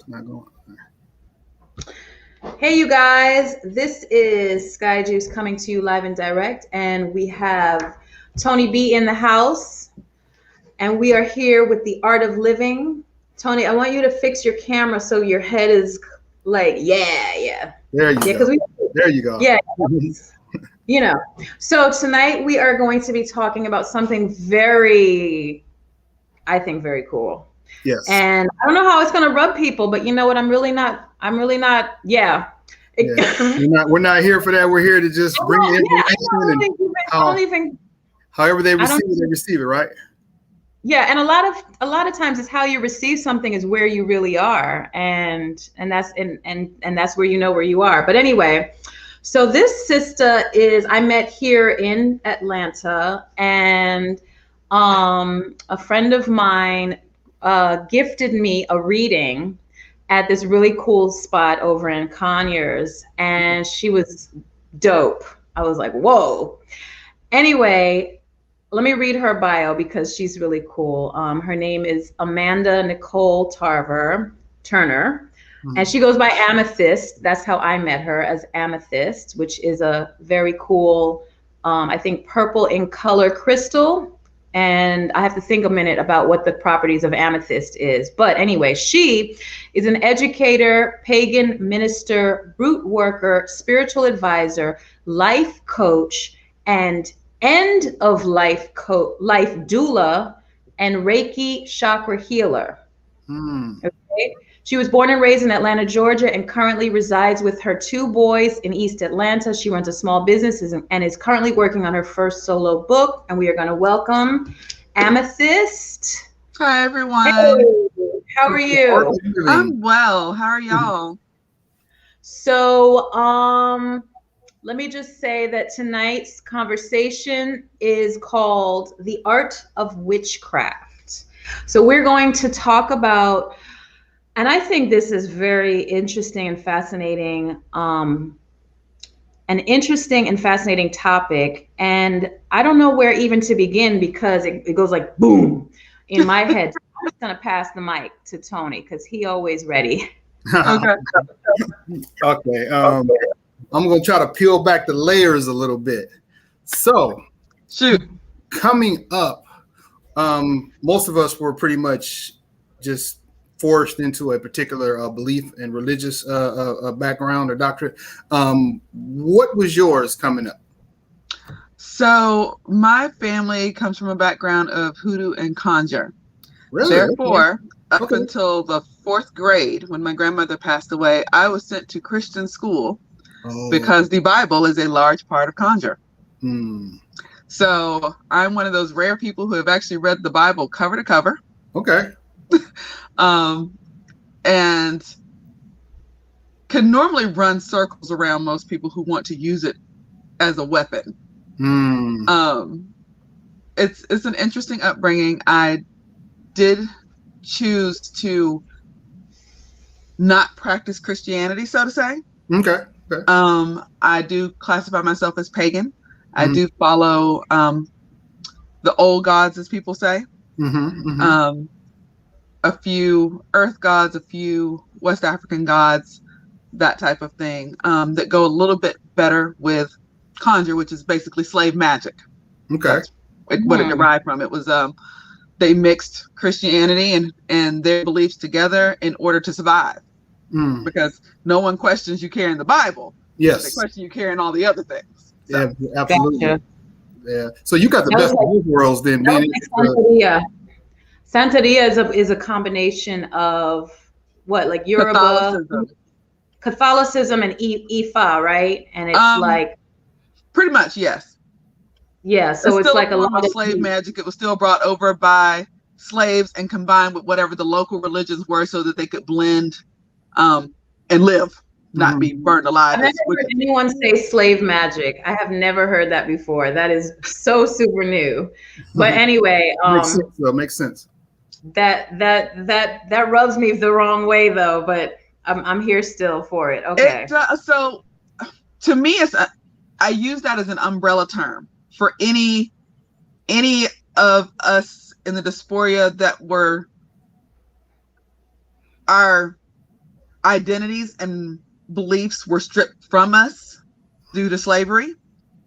It's not going. Hey, you guys, this is Sky Juice coming to you live and direct, and we have Tony B in the house, and we are here with the Art of Living. Tony, I want you to fix your camera so your head is like, yeah. There you go. Because There you go. Yeah, you know. So tonight we are going to be talking about something very, I think, very cool. Yes. And I don't know how it's going to rub people, but you know what? I'm really not. Yeah. We're not here for that. We're here to just bring the information and however they receive it, right? Yeah, and a lot of times it's how you receive something is where you really are, and that's where you know where you are. But anyway, so this sister I met here in Atlanta, and a friend of mine gifted me a reading at this really cool spot over in Conyers, and she was dope. I was like, whoa. Anyway, let me read her bio because she's really cool. Her name is Amanda Nicole Turner, and she goes by Amethyst. That's how I met her, as Amethyst, which is a very cool, I think, purple in color crystal. And I have to think a minute about what the properties of amethyst is. But anyway, she is an educator, pagan minister, root worker, spiritual advisor, life coach, and end of life doula, and Reiki chakra healer. Okay. She was born and raised in Atlanta, Georgia, and currently resides with her 2 boys in East Atlanta. She runs a small business and is currently working on her first solo book. And we are going to welcome Amethyst. Hi, everyone. Hey, how are you? I'm well. How are y'all? So, let me just say that tonight's conversation is called The Art of Witchcraft. So we're going to talk about, and I think this is very interesting and fascinating, an interesting and fascinating topic. And I don't know where even to begin because it goes like boom in my head. I'm just going to pass the mic to Tony because he always ready. Okay. I'm going to try to peel back the layers a little bit. So, coming up, most of us were pretty much just forced into a particular belief and religious background or doctrine. What was yours coming up? So my family comes from a background of hoodoo and conjure. Really? Therefore, up until the 4th grade, when my grandmother passed away, I was sent to Christian school because the Bible is a large part of conjure. So I'm one of those rare people who have actually read the Bible cover to cover. Okay. And can normally run circles around most people who want to use it as a weapon. It's an interesting upbringing. I did choose to not practice Christianity, so to say. Okay. I do classify myself as pagan. I do follow the old gods, as people say. A few earth gods, a few West African gods, that type of thing, that go a little bit better with conjure, which is basically slave magic. Okay. That's what it derived from. It was they mixed Christianity and their beliefs together in order to survive. Because no one questions you carrying the Bible. Yes. They question you carrying all the other things. So. Yeah, absolutely. Gotcha. Yeah. So you got the best of both worlds then. Santeria is a combination of what, like Yoruba, Catholicism and Ifa, right? And it's like pretty much, yes. Yeah, so it's like a lot of slave magic. It was still brought over by slaves and combined with whatever the local religions were so that they could blend and live, not be burned alive. I've never heard anyone say slave magic. I have never heard that before. That is so super new. But anyway, makes sense. That rubs me the wrong way though, but I'm here still for it. Okay. So to me, I use that as an umbrella term for any of us in the diaspora that were our identities and beliefs were stripped from us due to slavery,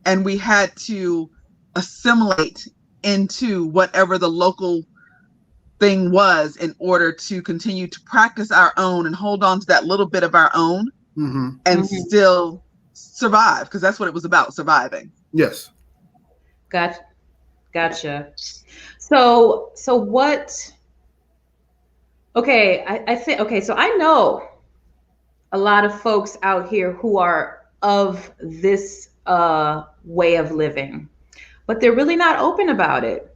and we had to assimilate into whatever the local thing was in order to continue to practice our own and hold on to that little bit of our own and still survive, because that's what it was about, surviving. Yes. Gotcha. So what? Okay, I think, okay, so I know a lot of folks out here who are of this way of living, but they're really not open about it.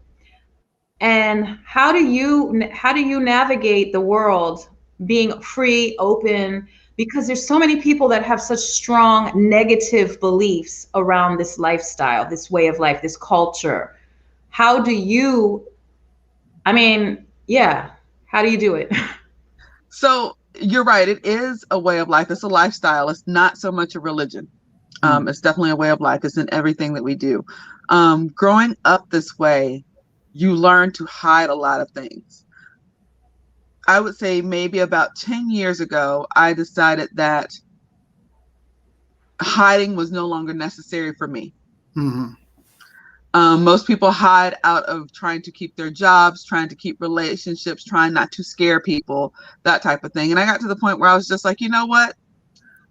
And how do you navigate the world being free, open, because there's so many people that have such strong negative beliefs around this lifestyle, this way of life, this culture. How do you, how do you do it? So you're right. It is a way of life. It's a lifestyle. It's not so much a religion. It's definitely a way of life. It's in everything that we do. Growing up this way, you learn to hide a lot of things. I would say maybe about 10 years ago, I decided that hiding was no longer necessary for me. Most people hide out of trying to keep their jobs, trying to keep relationships, trying not to scare people, that type of thing. And I got to the point where I was just like, you know what?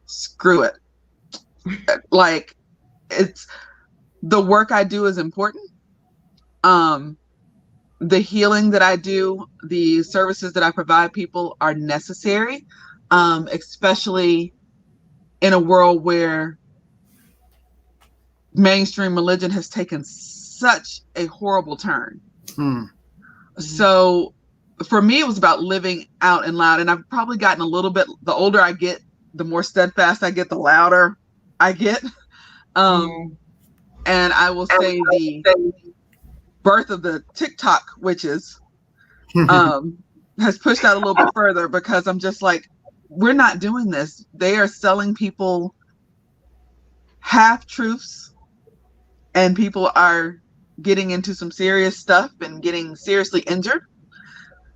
Screw it. Like, it's the work I do is important. The healing that I do, the services that I provide people are necessary, especially in a world where mainstream religion has taken such a horrible turn. So for me, it was about living out and loud. And I've probably gotten a little bit, the older I get, the more steadfast I get, the louder I get. And I will say the birth of the TikTok witches has pushed out a little bit further, because I'm just like, we're not doing this. They are selling people half truths, and people are getting into some serious stuff and getting seriously injured.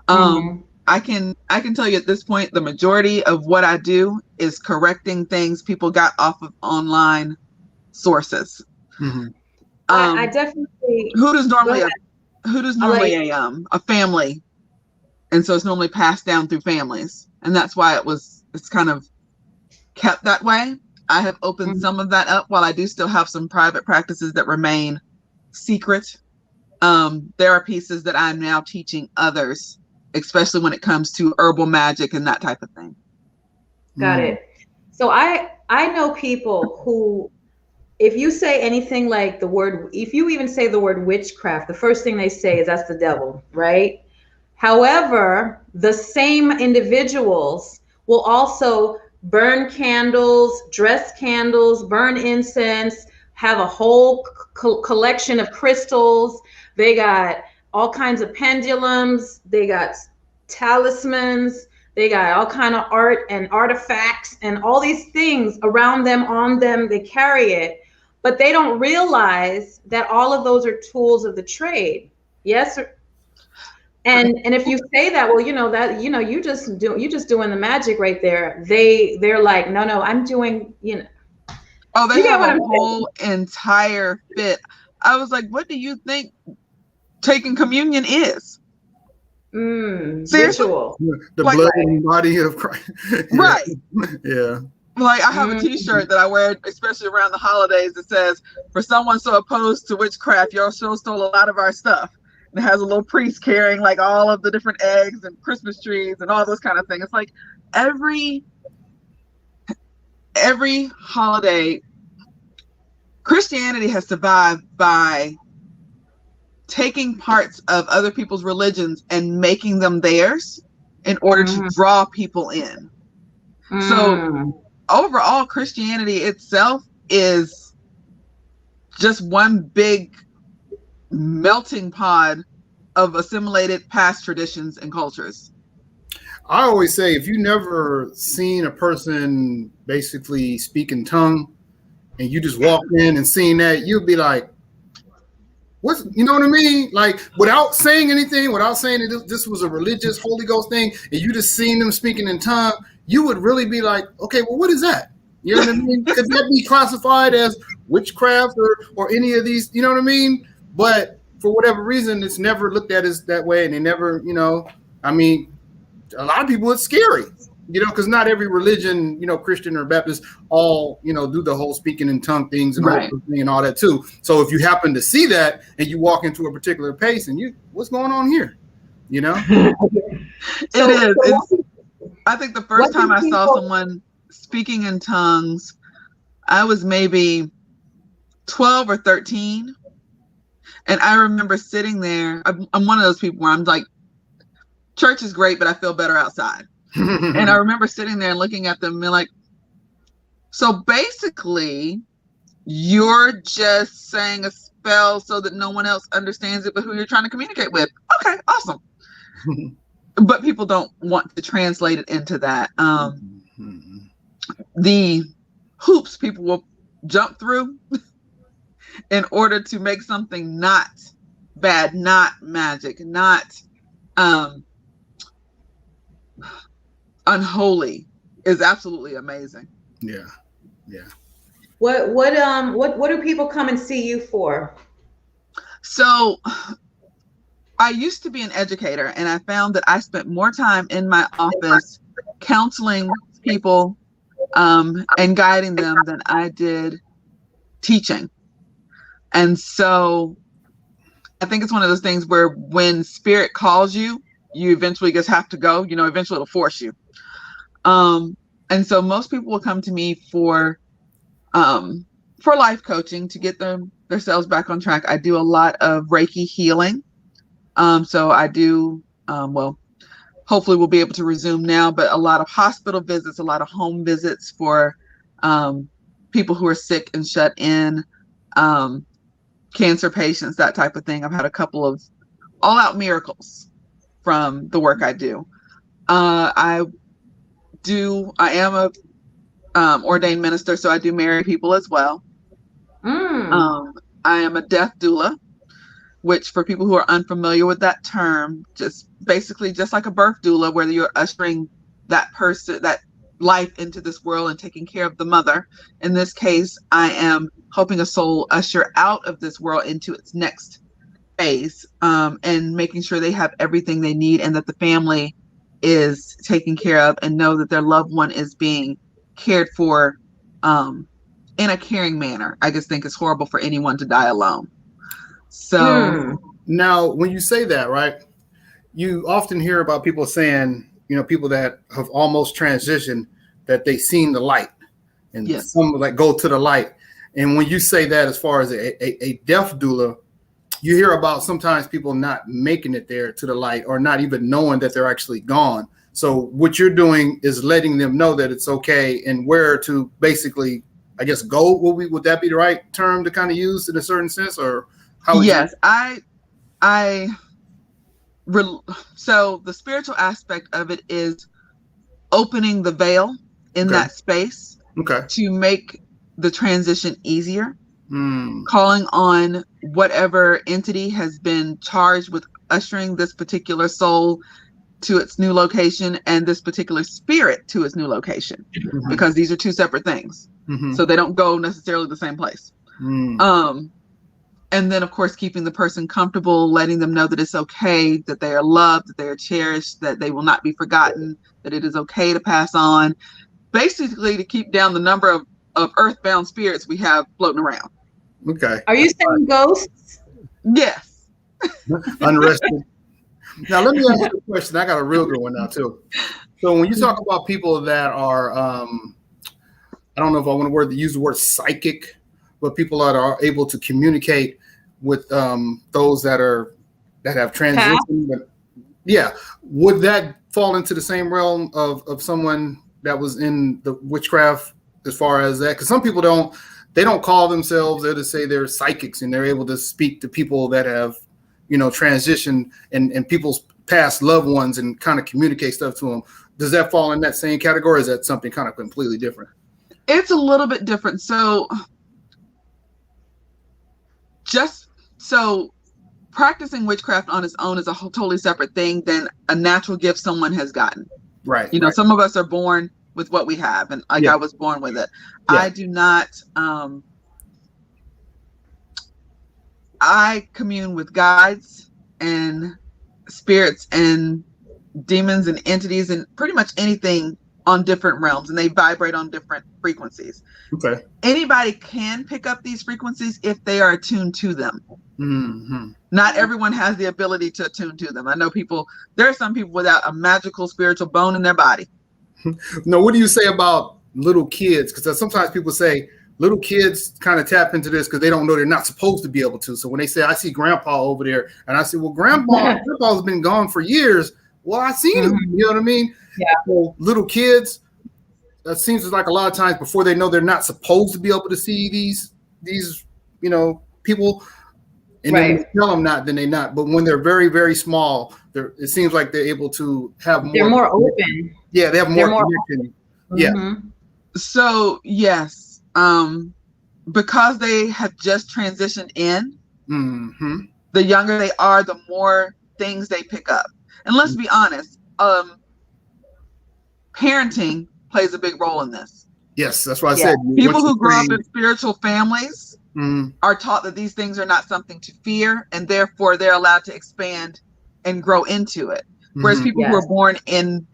I can tell you at this point, the majority of what I do is correcting things people got off of online sources. I definitely. Who does normally a family, and so it's normally passed down through families, and that's why it's kind of kept that way. I have opened some of that up, while I do still have some private practices that remain secret. There are pieces that I'm now teaching others, especially when it comes to herbal magic and that type of thing. Got it. So I know people who, if you say anything like if you even say the word witchcraft, the first thing they say is that's the devil, right? However, the same individuals will also burn candles, dress candles, burn incense, have a whole collection of crystals. They got all kinds of pendulums. They got talismans. They got all kind of art and artifacts and all these things around them, on them. They carry it. But they don't realize that all of those are tools of the trade. Yes. And if you say that, well, you just doing the magic right there. They're like, no, I'm doing, Oh, they have a whole entire fit. I was like, what do you think taking communion is? Ritual. The blood and body of Christ. Right. Yeah. Like, I have a t-shirt that I wear, especially around the holidays, that says, for someone so opposed to witchcraft, y'all sure stole a lot of our stuff. And it has a little priest carrying like all of the different eggs and Christmas trees and all those kind of things. It's like every holiday, Christianity has survived by taking parts of other people's religions and making them theirs in order to draw people in. So overall, Christianity itself is just one big melting pot of assimilated past traditions and cultures. I always say, if you never seen a person basically speak in tongue and you just walk in and seen that, you'll be like, what's, you know what I mean? Like, without saying anything, without saying that this was a religious Holy Ghost thing, and you just seen them speaking in tongue, you would really be like, okay, well, what is that? You know what I mean? Could that be classified as witchcraft or any of these? You know what I mean? But for whatever reason, it's never looked at as that way, and they never, I mean, a lot of people, it's scary, because not every religion, Christian or Baptist, all, do the whole speaking in tongue things and, right. and all that too. So if you happen to see that and you walk into a particular pace and what's going on here? It is. I think the first time I saw someone speaking in tongues, I was maybe 12 or 13. And I remember sitting there. I'm one of those people where I'm like, church is great, but I feel better outside. And I remember sitting there and looking at them and being like, so basically, you're just saying a spell so that no one else understands it, but who you're trying to communicate with. Okay, awesome. But people don't want to translate it into that. The hoops people will jump through in order to make something not bad, not magic, not unholy is absolutely amazing. Yeah. What do people come and see you for? So I used to be an educator, and I found that I spent more time in my office counseling people and guiding them than I did teaching. And so I think it's one of those things where when spirit calls you, you eventually just have to go, eventually it'll force you. And so most people will come to me for life coaching to get themselves back on track. I do a lot of Reiki healing. So I do, hopefully we'll be able to resume now, but a lot of hospital visits, a lot of home visits for people who are sick and shut in, cancer patients, that type of thing. I've had a couple of all-out miracles from the work I do. I am a ordained minister, so I do marry people as well. I am a death doula, which for people who are unfamiliar with that term, just basically just like a birth doula, where you're ushering that person, that life into this world and taking care of the mother. In this case, I am helping a soul usher out of this world into its next phase, and making sure they have everything they need and that the family is taken care of and know that their loved one is being cared for in a caring manner. I just think it's horrible for anyone to die alone. So now when you say that, right, you often hear about people saying, people that have almost transitioned, that they seen the light, and some like go to the light. And when you say that, as far as a death doula, you hear about sometimes people not making it there to the light or not even knowing that they're actually gone. So what you're doing is letting them know that it's okay and where to basically, I guess, go. Would that be the right term to kind of use in a certain sense, or how? Yes, so the spiritual aspect of it is opening the veil in that space to make the transition easier. Calling on whatever entity has been charged with ushering this particular soul to its new location and this particular spirit to its new location, because these are two separate things. So they don't go necessarily the same place. And then, of course, keeping the person comfortable, letting them know that it's okay, that they are loved, that they are cherished, that they will not be forgotten, that it is okay to pass on. Basically, to keep down the number of earthbound spirits we have floating around. Okay. Are you saying ghosts? Yes. Unrested. Now, let me ask you a question. I got a real good one now, too. So when you talk about people that are, I don't know if I want to use the word psychic, but people that are able to communicate with those that have transitioned. But yeah, would that fall into the same realm of someone that was in the witchcraft as far as that? Because some people they don't call themselves, they'll just say they're psychics and they're able to speak to people that have, transitioned and people's past loved ones and kind of communicate stuff to them. Does that fall in that same category? Or is that something kind of completely different? It's a little bit different. So practicing witchcraft on its own is a totally separate thing than a natural gift someone has gotten. Right. You know, some of us are born with what we have, and like I was born with it. I do not. I commune with guides and spirits and demons and entities and pretty much anything on different realms, and they vibrate on different frequencies. Okay. Anybody can pick up these frequencies if they are attuned to them. Not everyone has the ability to attune to them. I know there are some people without a magical spiritual bone in their body. No, what do you say about little kids? Because sometimes people say little kids kind of tap into this because they don't know they're not supposed to be able to. So when they say, I see grandpa over there, and I say, well, grandpa's been gone for years. Well, I seen him. You know what I mean? Yeah. So little kids, that seems like a lot of times before they know they're not supposed to be able to see these you know, people. And then when you tell them not, then they're not. But when they're very, very small, it seems like they're able to have more. They're more open. Yeah, they have more connection. Yeah. So yes, because they have just transitioned in, the younger they are, the more things they pick up. And let's be honest, parenting plays a big role in this. Yes, that's what I said. People who grow up in spiritual families are taught that these things are not something to fear, and therefore they're allowed to expand and grow into it. Whereas people who are born in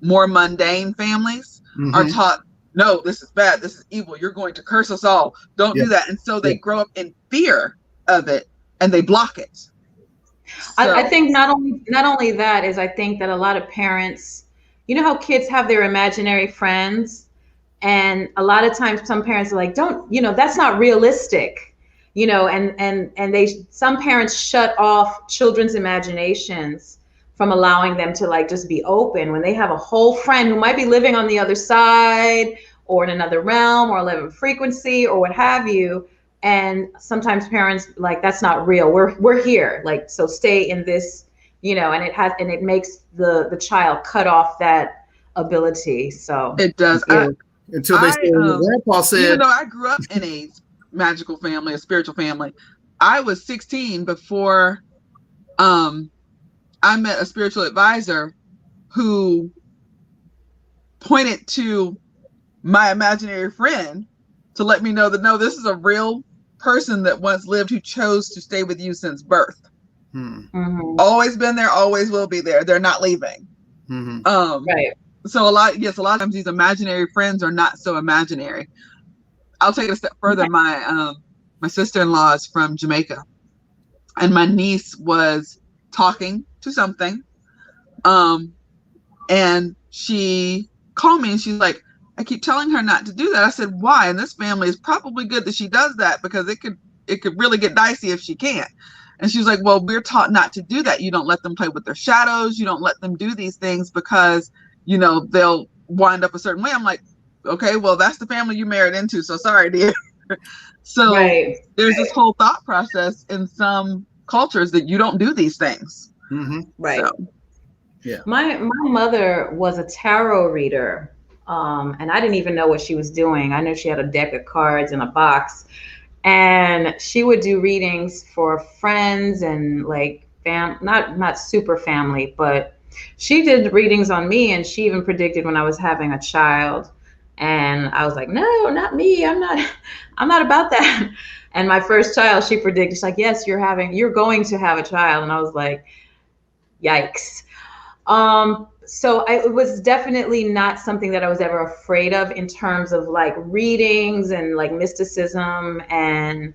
more mundane families are taught, no, this is bad, this is evil, you're going to curse us all, don't do that. And so they grow up in fear of it and they block it. So, I think not only that is, I think that a lot of parents, you know how kids have their imaginary friends, and a lot of times some parents are like, don't, you know, that's not realistic, you know, and some parents shut off children's imaginations from allowing them to like just be open when they have a whole friend who might be living on the other side or in another realm or 11th frequency or what have you. And sometimes parents like, that's not real. We're here. Like, so stay in this, you know, and it makes the child cut off that ability. So it does. Until they say, grandpa said, even though I grew up in a magical family, a spiritual family, I was 16 before, I met a spiritual advisor who pointed to my imaginary friend to let me know that, no, this is a real person that once lived who chose to stay with you since birth. Always been there, always will be there. They're not leaving. Right. So a lot of times these imaginary friends are not so imaginary. I'll take it a step further. My sister-in-law is from Jamaica, and my niece was talking to something, and she called me and she's like, I keep telling her not to do that. I said, why? And this family is probably good that she does that because it could really get dicey if she can't. And she was like, well, we're taught not to do that. You don't let them play with their shadows. You don't let them do these things because, you know, they'll wind up a certain way. I'm like, okay, well, that's the family you married into. So sorry, dear. So there's this whole thought process in some cultures that you don't do these things. Right. So, yeah. My mother was a tarot reader. And I didn't even know what she was doing. I knew she had a deck of cards in a box, and she would do readings for friends and like not super family, but she did readings on me, and she even predicted when I was having a child. And I was like, no, not me. I'm not about that. And my first child, she predicted, she's like, yes, you're going to have a child. And I was like, yikes. So it was definitely not something that I was ever afraid of in terms of like readings and like mysticism and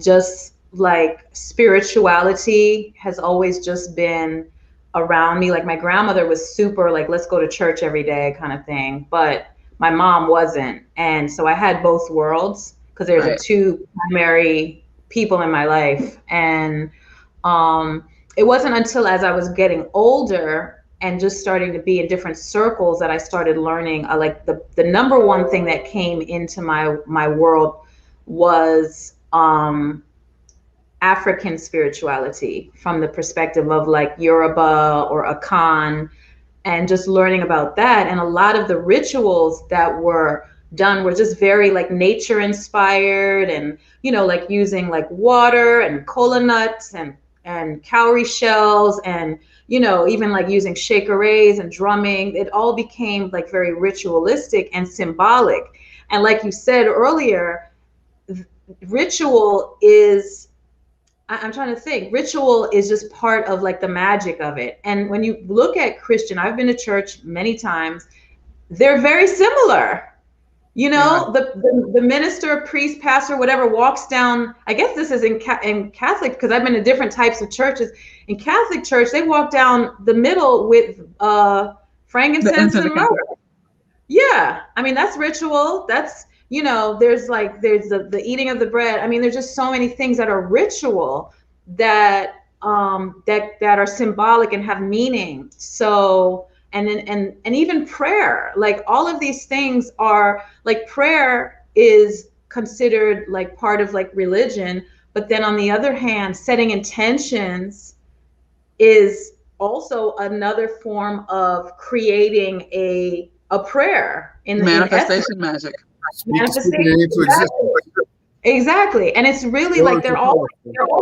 just like spirituality has always just been around me. Like my grandmother was super like, let's go to church every day kind of thing. But my mom wasn't. And so I had both worlds because there's the two primary people in my life. And it wasn't until as I was getting older and just starting to be in different circles that I started learning like the number one thing that came into my world was African spirituality from the perspective of like Yoruba or Akan, and just learning about that. And a lot of the rituals that were done were just very like nature inspired, and you know, like using like water and kola nuts and cowrie shells and even like using shakerees and drumming, it all became like very ritualistic and symbolic. And like you said earlier, ritual is, I'm trying to think, ritual is just part of like the magic of it. And when you look at Christian, I've been to church many times, they're very similar. The minister, priest, pastor, whatever, walks down. I guess this is in Catholic, because I've been to different types of churches. In Catholic church, they walk down the middle with frankincense and myrrh. Yeah, I mean, that's ritual. That's, there's the eating of the bread. I mean, there's just so many things that are ritual that are symbolic and have meaning. So. And even prayer, like all of these things are like, prayer is considered like part of like religion, but then on the other hand, setting intentions is also another form of creating a prayer in the manifestation magic. Exactly. And it's really like they're all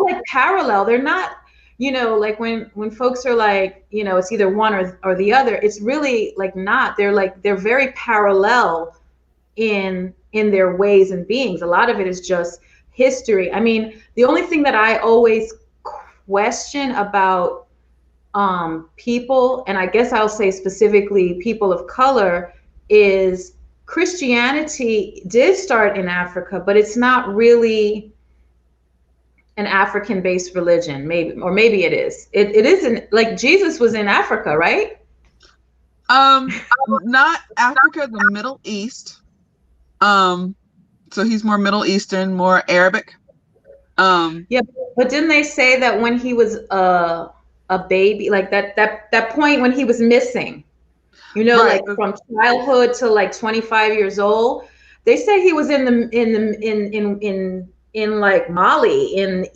like parallel. They're not, like when folks are like, it's either one or the other, it's really like not. They're very parallel in their ways and beings. A lot of it is just history. I mean, the only thing that I always question about people, and I guess I'll say specifically people of color, is Christianity did start in Africa, but it's not really an African-based religion, maybe it is. It isn't, like Jesus was in Africa, right? Not Africa, the Middle East. So he's more Middle Eastern, more Arabic. Yeah, but didn't they say that when he was a baby, like that point when he was missing, right, like from childhood to like 25 years old, they say he was in like Mali, in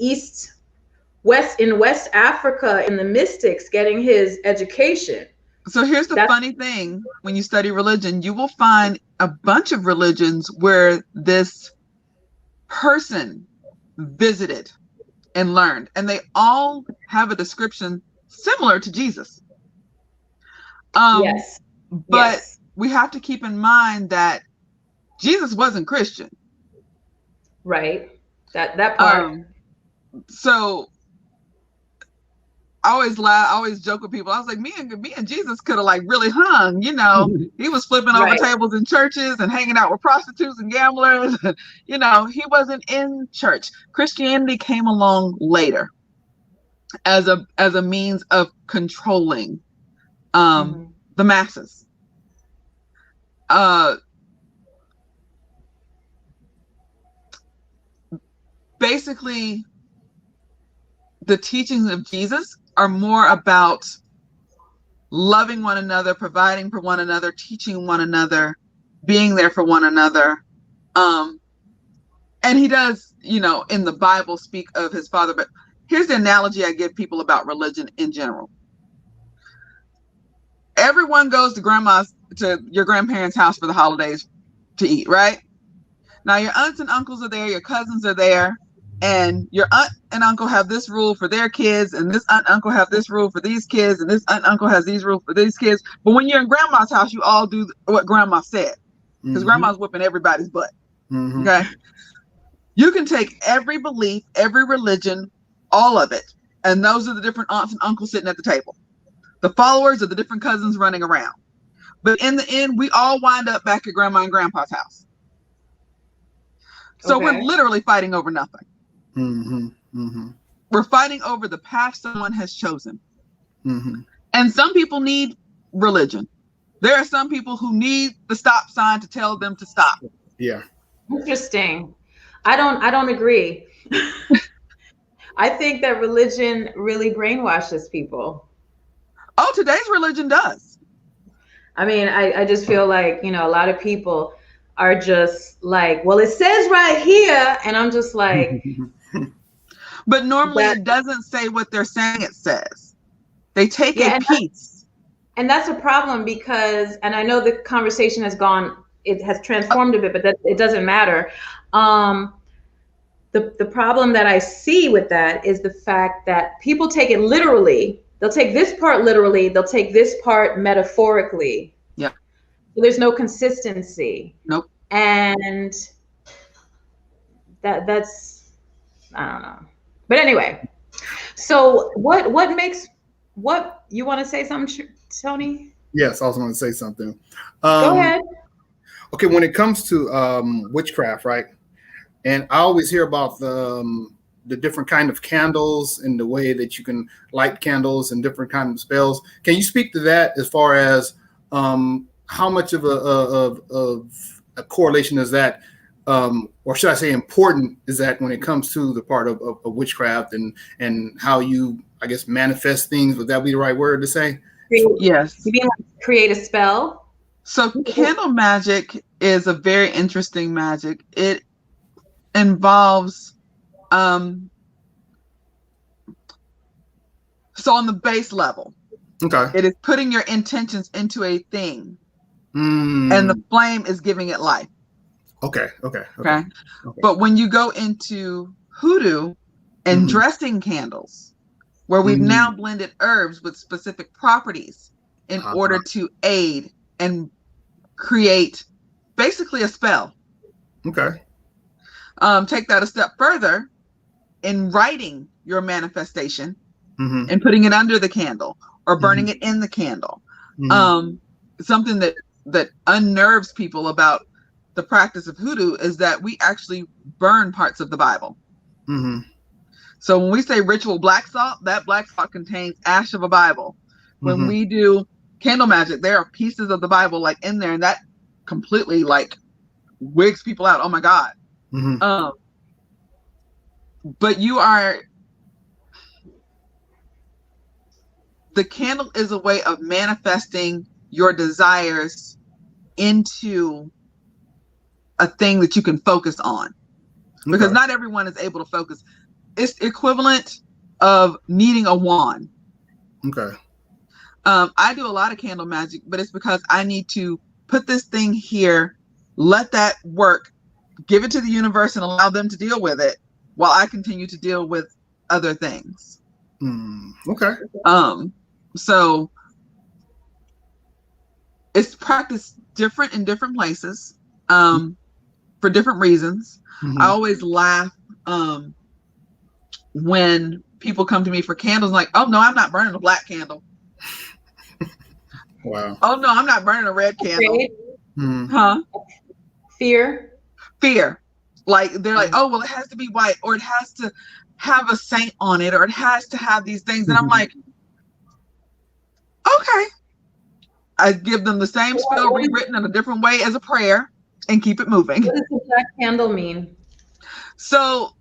West Africa, in the mystics, getting his education. So here's the funny thing: when you study religion, you will find a bunch of religions where this person visited and learned, and they all have a description similar to Jesus. Yes. But we have to keep in mind that Jesus wasn't Christian. Right. That part. So I always joke with people. I was like, me and Jesus could have like really hung, he was flipping over tables in churches and hanging out with prostitutes and gamblers. He wasn't in church. Christianity came along later as a means of controlling the masses. Basically, the teachings of Jesus are more about loving one another, providing for one another, teaching one another, being there for one another. And he does, in the Bible speak of his Father. But here's the analogy I give people about religion in general. Everyone goes to your grandparents' house for the holidays to eat, right? Now your aunts and uncles are there, your cousins are there, and your aunt and uncle have this rule for their kids, and this aunt and uncle have this rule for these kids, and this aunt and uncle has these rules for these kids. But when you're in grandma's house, you all do what grandma said, because grandma's whipping everybody's butt. Okay? You can take every belief, every religion, all of it, and those are the different aunts and uncles sitting at the table. The followers are the different cousins running around. But in the end, we all wind up back at grandma and grandpa's house. So we're literally fighting over nothing. We're fighting over the path someone has chosen. And some people need religion. There are some people who need the stop sign to tell them to stop. Yeah. Interesting. I don't agree. I think that religion really brainwashes people. Oh, today's religion does. I mean, I just feel like, a lot of people are just like, well, it says right here. And I'm just like. But normally it doesn't say what they're saying it says. They take a piece. And that's a problem because, and I know the conversation it has transformed a bit, but it doesn't matter. The problem that I see with that is the fact that people take it literally they'll take this part literally, they'll take this part metaphorically. Yep. So there's no consistency. Nope. And that's, I don't know. But anyway, so what makes, what, you want to say something, Tony? Yes, I was going to say something. Go ahead. Okay, when it comes to witchcraft, right? And I always hear about the different kind of candles and the way that you can light candles and different kind of spells. Can you speak to that as far as how much of a correlation is that, or should I say important is that when it comes to the part of witchcraft and how you, I guess, manifest things? Would that be the right word to say? Yes. You mean like create a spell? So candle magic is a very interesting magic. It involves, so on the base level, okay, it is putting your intentions into a thing, and the flame is giving it life. Okay. But when you go into hoodoo and dressing candles, where we've now blended herbs with specific properties in order to aid and create basically a spell. Okay. Take that a step further in writing your manifestation and putting it under the candle or burning it in the candle. Something that unnerves people about the practice of hoodoo is that we actually burn parts of the Bible. So when we say ritual black salt, that black salt contains ash of a Bible. When we do candle magic, there are pieces of the Bible like in there, and that completely like wigs people out. Oh my God. But the candle is a way of manifesting your desires into a thing that you can focus on, because not everyone is able to focus. It's equivalent of needing a wand. Okay. I do a lot of candle magic, but it's because I need to put this thing here, let that work, give it to the universe and allow them to deal with it while I continue to deal with other things. Okay. So it's practiced different in different places, for different reasons. I always laugh when people come to me for candles, like, oh no, I'm not burning a black candle. Wow. Oh no, I'm not burning a red candle. Huh? Fear. Like they're like, oh well, it has to be white, or it has to have a saint on it, or it has to have these things. And I'm like, okay. I give them the same spell rewritten in a different way as a prayer and keep it moving. What does the black candle mean? So,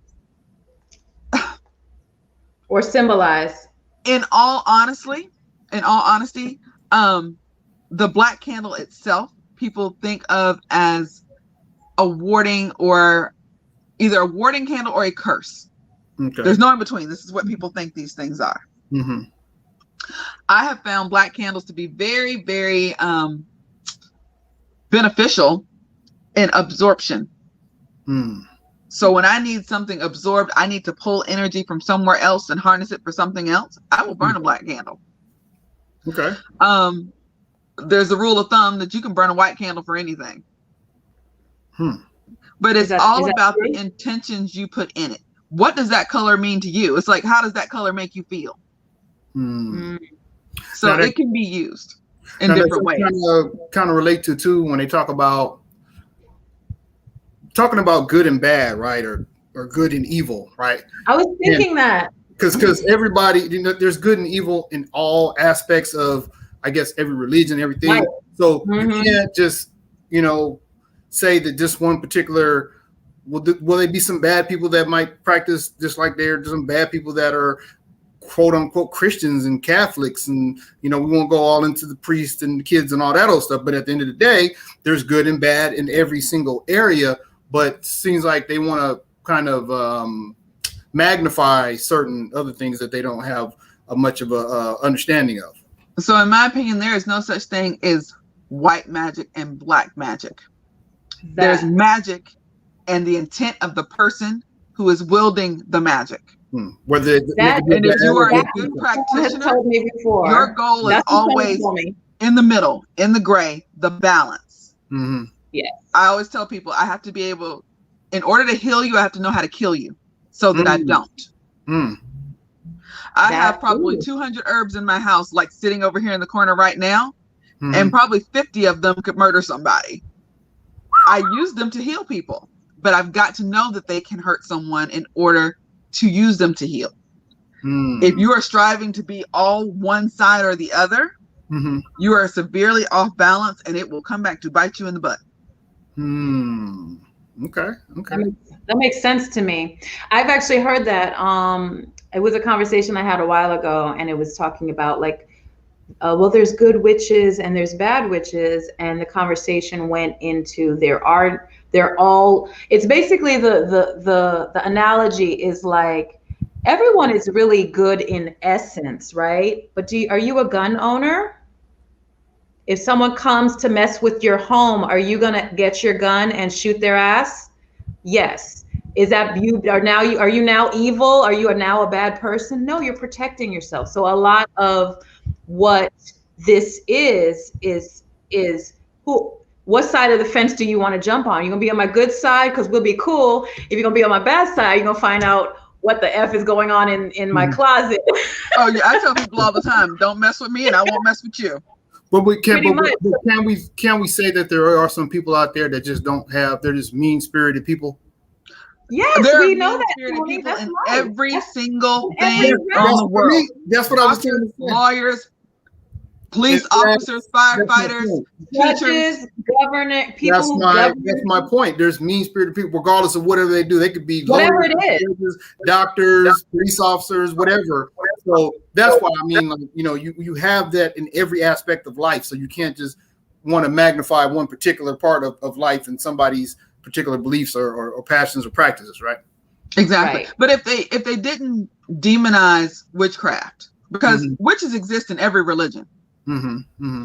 or symbolize? In all honesty, the black candle itself, people think of as a warding, or either a warding candle or a curse. Okay. There's no in between. This is what people think these things are. I have found black candles to be very, very beneficial in absorption. So when I need something absorbed, I need to pull energy from somewhere else and harness it for something else, I will burn a black candle. Okay. There's a rule of thumb that you can burn a white candle for anything. But it's all about the intentions you put in it. What does that color mean to you? It's like, how does that color make you feel? So it can be used in different ways. Kind of relate to too when they talking about good and bad, right? Or good and evil, right? I was thinking that. Because everybody, there's good and evil in all aspects of, I guess, every religion, everything. Right. So you can't just, say that just one particular, will there be some bad people that might practice just like there are some bad people that are quote unquote Christians and Catholics, and we won't go all into the priests and the kids and all that old stuff. But at the end of the day, there's good and bad in every single area. But seems like they want to kind of magnify certain other things that they don't have much of a understanding of. So in my opinion, there is no such thing as white magic and black magic. There's magic and the intent of the person who is wielding the magic. Whether that, and if you are a good has practitioner, told me before, your goal is always in the middle, in the gray, the balance. Mm-hmm. Yes. I always tell people I have to be able, in order to heal you, I have to know how to kill you so that I don't. I have probably 200 herbs in my house, like sitting over here in the corner right now, and probably 50 of them could murder somebody. I use them to heal people, but I've got to know that they can hurt someone in order to use them to heal. If you are striving to be all one side or the other, you are severely off balance, and it will come back to bite you in the butt. Okay. That makes sense to me. I've actually heard that. It was a conversation I had a while ago, and it was talking about like, well, there's good witches and there's bad witches, and the conversation went into it's basically the analogy is like everyone is really good in essence, right? But are you a gun owner? If someone comes to mess with your home, are you gonna get your gun and shoot their ass? Yes. Is that are you now evil? Are you now a bad person? No, you're protecting yourself. So a lot of what this is what side of the fence do you want to jump on? You're gonna be on my good side because we'll be cool. If you're gonna be on my bad side, you're gonna find out what the F is going on in my closet. Oh yeah, I tell people all the time, don't mess with me and I won't mess with you. But can we say that there are some people out there that just they're just mean-spirited people? Yes, we know that. People in every single thing on the world. That's what I was trying to say. Lawyers, police officers, firefighters, judges, government, people. That's my point. There's mean-spirited people, regardless of whatever they do. They could be whatever it is, judges, doctors, police officers, whatever. So that's why I mean, like, you have that in every aspect of life. So you can't just want to magnify one particular part of life and somebody's particular beliefs or passions or practices, right? Exactly. Right. But if they didn't demonize witchcraft, because witches exist in every religion.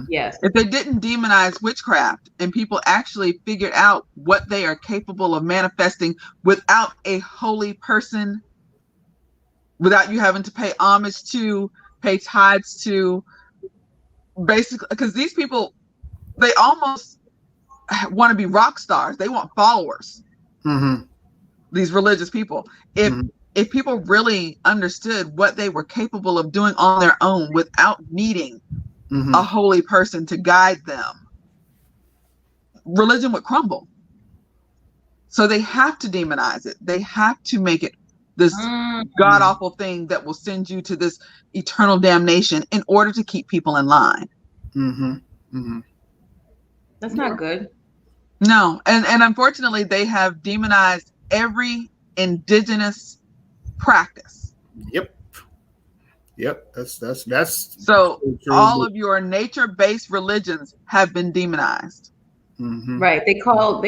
Yes. If they didn't demonize witchcraft and people actually figured out what they are capable of manifesting without a holy person, without you having to pay homage to, pay tithes to, basically, because these people, they almost want to be rock stars. They want followers. These religious people. If people really understood what they were capable of doing on their own without needing a holy person to guide them, religion would crumble. So they have to demonize it. They have to make it this god awful thing that will send you to this eternal damnation in order to keep people in line. That's not good. No, and unfortunately, they have demonized every indigenous practice. Yep. That's so all of your nature-based religions have been demonized. Right. They call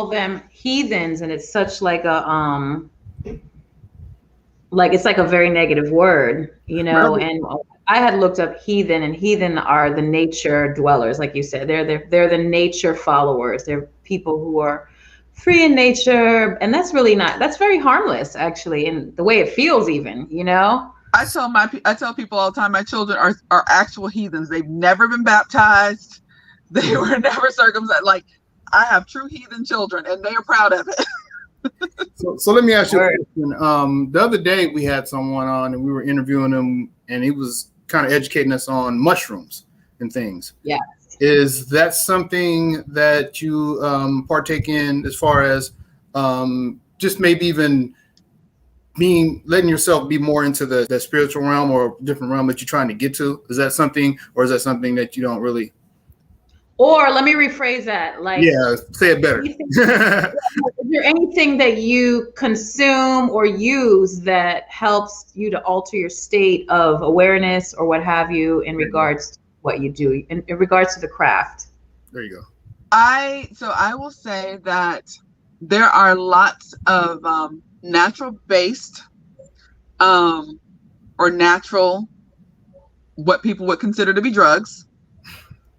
them heathens, and it's such like a it's like a very negative word, Right. And I had looked up heathen, and heathen are the nature dwellers, like you said. They're the nature followers. They're people who are free in nature, and that's very harmless, actually, in the way it feels, even. I tell people all the time, my children are actual heathens. They've never been baptized. They were never circumcised. Like, I have true heathen children, and they are proud of it. So let me ask you a question. The other day we had someone on, and we were interviewing him, and he was kind of educating us on mushrooms and things. Yeah. Is that something that you partake in, as far as just maybe even letting yourself be more into the spiritual realm or different realm that you're trying to get to? Is that something, or is that something that you don't really? Or let me rephrase that. Say it better. Is there anything that you consume or use that helps you to alter your state of awareness or what have you in regards to what you do, in regards to the craft? There you go. I will say that there are lots of natural-based or natural, what people would consider to be drugs,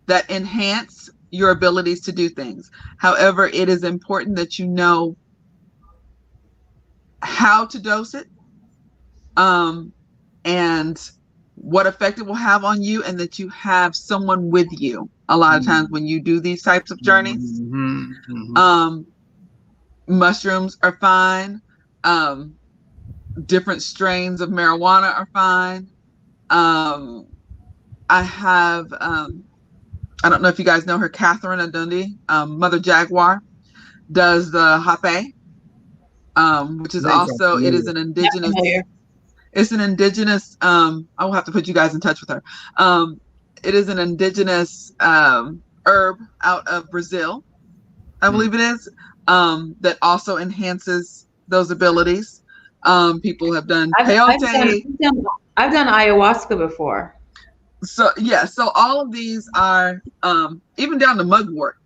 that enhance your abilities to do things. However, it is important that you know how to dose it and what effect it will have on you, and that you have someone with you a lot of times when you do these types of journeys. Mushrooms are fine. Different strains of marijuana are fine. I have, I don't know if you guys know her, Catherine Adundi, Mother Jaguar, does the hape, which is also, it is an indigenous, it's an indigenous, I will have to put you guys in touch with her. It is an indigenous herb out of Brazil, I believe it is, that also enhances those abilities. People have done peyote. I've done ayahuasca before. So yeah, so all of these are even down to mugwort,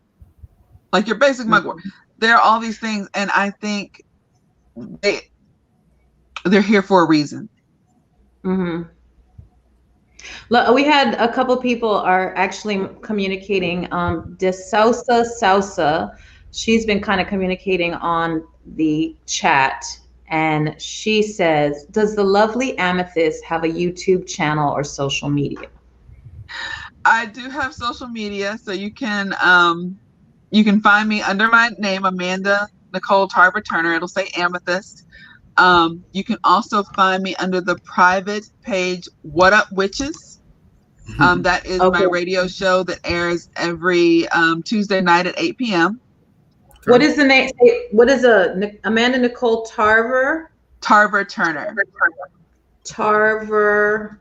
like your basic mugwort. There are all these things, and I think they're here for a reason. Look, we had a couple people are actually communicating. De Sousa, she's been kind of communicating on the chat. And she says, does the lovely Amethyst have a YouTube channel or social media? I do have social media, so you can find me under my name, Amanda Nicole Tarver Turner. It'll say Amethyst. You can also find me under the private page What Up Witches. That is my radio show that airs every Tuesday night at 8 p.m. What is the name? What is Amanda Nicole Tarver? Tarver Turner. Tarver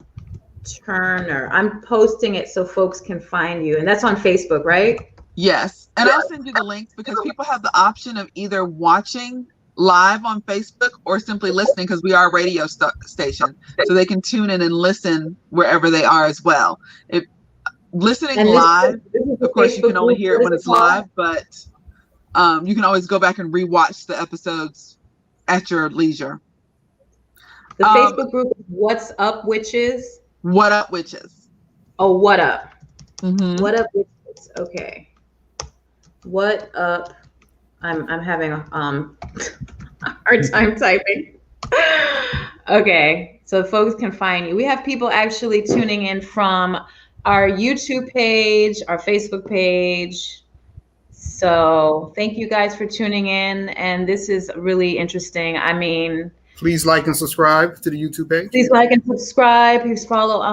Turner. I'm posting it so folks can find you. And that's on Facebook, right? Yes. And I'll send you the links because people have the option of either watching live on Facebook or simply listening, because we are a radio station. So they can tune in and listen wherever they are as well. If listening live, of course, you can only hear it when it's live, but you can always go back and rewatch the episodes at your leisure. The Facebook group is What's Up Witches? What Up Witches. Oh, What Up. What Up Witches. Okay. What Up. I'm having a hard time typing. Okay. So folks can find you. We have people actually tuning in from our YouTube page, our Facebook page. So thank you guys for tuning in. And this is really interesting. I mean, please like and subscribe to the YouTube page. Please like and subscribe. Please follow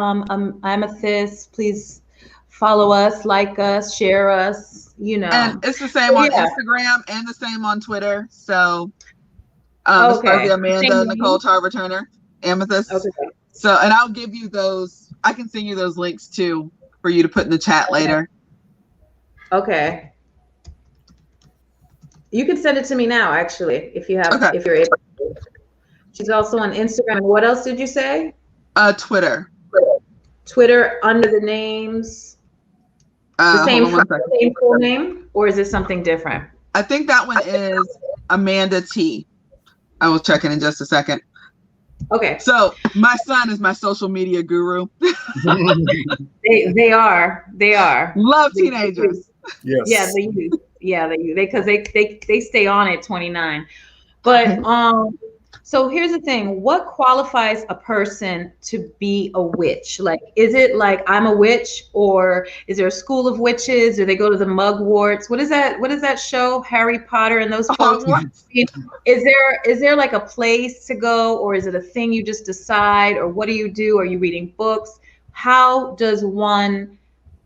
Amethyst. Please follow us, like us, share us, you know. And it's the same on Instagram and the same on Twitter. So as far as the Amanda Nicole Tarver Turner, Amethyst. Okay. So, and I'll give you those, I can send you those links too for you to put in the chat later. Okay. You can send it to me now, actually, if you have, if you're able to. She's also on Instagram. What else did you say? Twitter. Twitter under the names. The same full name, or is it something different? I think that one is Amanda T. I will check it in just a second. Okay. So my son is my social media guru. They are. Love teenagers. Yes. Yeah, they use. Yeah, because they stay on at 29. But so here's the thing: what qualifies a person to be a witch? Like, is it like I'm a witch, or is there a school of witches, or they go to the mugworts? What is that? What is that show? Harry Potter and those folks? Is there like a place to go, or is it a thing you just decide, or what do you do? Are you reading books? How does one,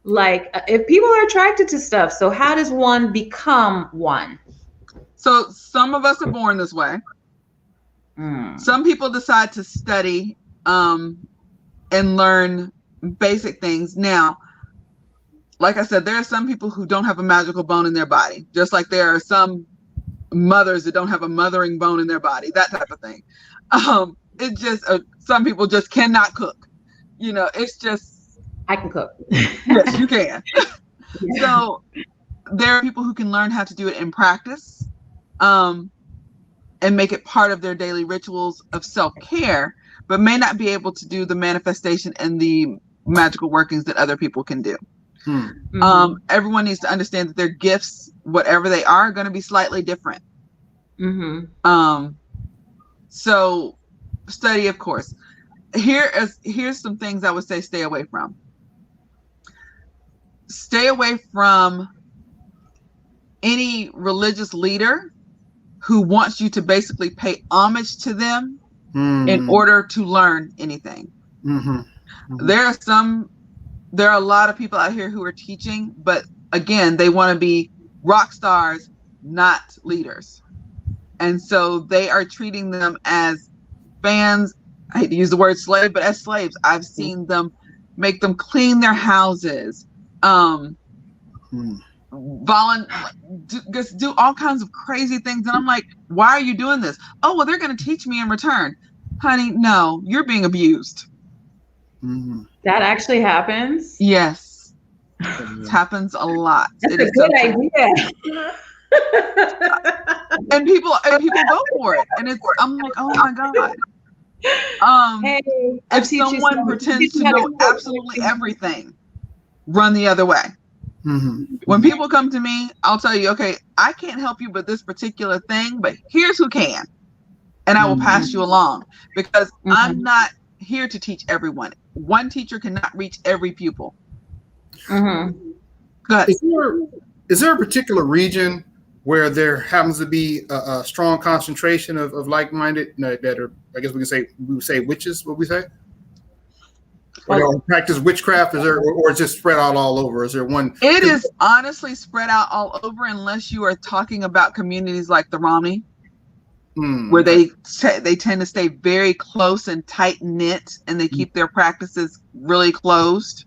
like, if people are attracted to stuff, so how does one become one? So some of us are born this way. Some people decide to study and learn basic things. Now, like I said, there are some people who don't have a magical bone in their body, just like there are some mothers that don't have a mothering bone in their body, that type of thing. It just some people just cannot cook. You know, it's just I can cook. Yes, you can. Yeah. So there are people who can learn how to do it in practice. And make it part of their daily rituals of self-care, but may not be able to do the manifestation and the magical workings that other people can do. Everyone needs to understand that their gifts, whatever they are going to be slightly different. So study, of course. Here's some things I would say stay away from. Stay away from any religious leader who wants you to basically pay homage to them in order to learn anything. There are a lot of people out here who are teaching, but again, they want to be rock stars, not leaders. And so they are treating them as fans. I hate to use the word slave, but as slaves. I've seen them make them clean their houses, just do all kinds of crazy things. And I'm like, why are you doing this? Oh, well, they're going to teach me in return. Honey, no, you're being abused. That actually happens? Yes. It happens a lot. That's a good idea. and people go for it. And I'm like, oh my God. Hey, if someone pretends to know absolutely everything, run the other way. When people come to me, I'll tell you, okay, I can't help you with this particular thing, but here's who can. And I will pass you along, because I'm not here to teach everyone. One teacher cannot reach every pupil. Go ahead. Is there a particular region where there happens to be a strong concentration of like-minded that are, I guess we would say witches, what we say? Or practice witchcraft, or is just spread out all over? Is there one? It is honestly spread out all over, unless you are talking about communities like the Romney, where they tend to stay very close and tight knit, and they keep their practices really closed.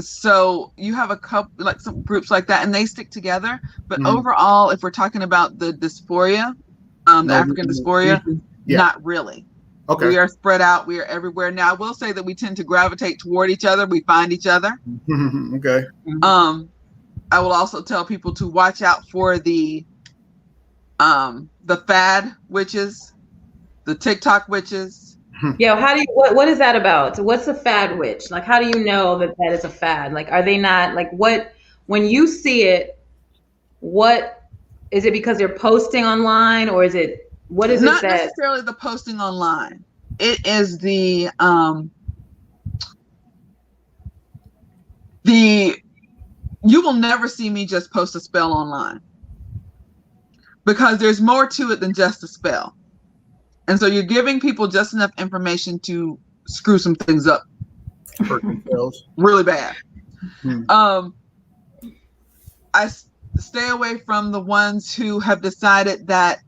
So you have a couple, like some groups like that, and they stick together. But overall, if we're talking about the dysphoria, the African dysphoria, not really. Okay. We are spread out. We are everywhere. Now, I will say that we tend to gravitate toward each other. We find each other. Okay. I will also tell people to watch out for the fad witches, the TikTok witches. Yeah, what is that about? What's a fad witch? Like, how do you know that is a fad? Like, are they not, like, when you see it, what is it, because they're posting online, or is it, what is not it that? Necessarily the posting online. It is the you will never see me just post a spell online, because there's more to it than just a spell. And so you're giving people just enough information to screw some things up really bad. I stay away from the ones who have decided that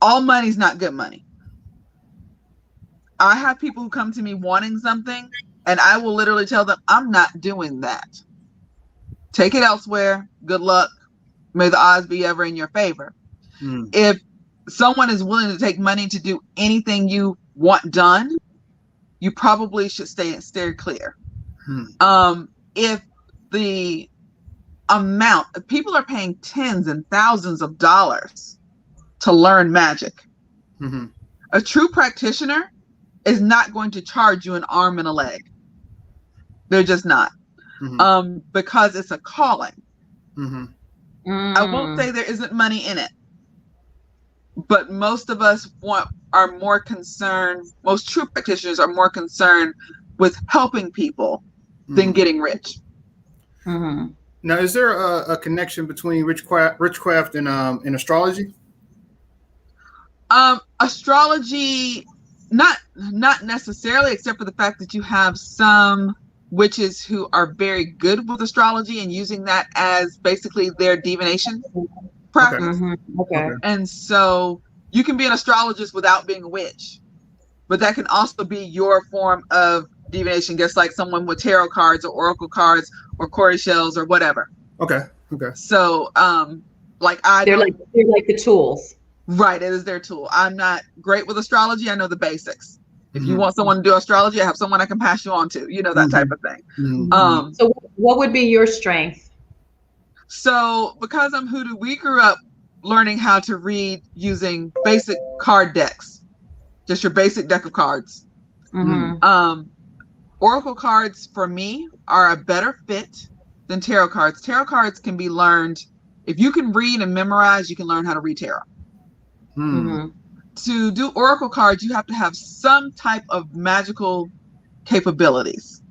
all money's not good money. I have people who come to me wanting something, and I will literally tell them, I'm not doing that. Take it elsewhere. Good luck. May the odds be ever in your favor. If someone is willing to take money to do anything you want done, you probably should steer clear. If the amount of people are paying tens and thousands of dollars to learn magic, a true practitioner is not going to charge you an arm and a leg. They're just not. Because it's a calling. I won't say there isn't money in it, but most of us are more concerned, most true practitioners are more concerned with helping people than getting rich. Now, is there a connection between witchcraft and astrology? Astrology, not necessarily, except for the fact that you have some witches who are very good with astrology and using that as basically their divination practice. Okay. And so you can be an astrologist without being a witch, but that can also be your form of divination, just like someone with tarot cards or oracle cards or Corey shells or whatever. Okay. So, they're like the tools. Right, it is their tool. I'm not great with astrology. I know the basics. If you want someone to do astrology, I have someone I can pass you on to. You know, that type of thing. So what would be your strength? So because I'm hoodoo, we grew up learning how to read using basic card decks, just your basic deck of cards. Oracle cards for me are a better fit than tarot cards. Tarot cards can be learned. If you can read and memorize, you can learn how to read tarot. To do oracle cards, you have to have some type of magical capabilities.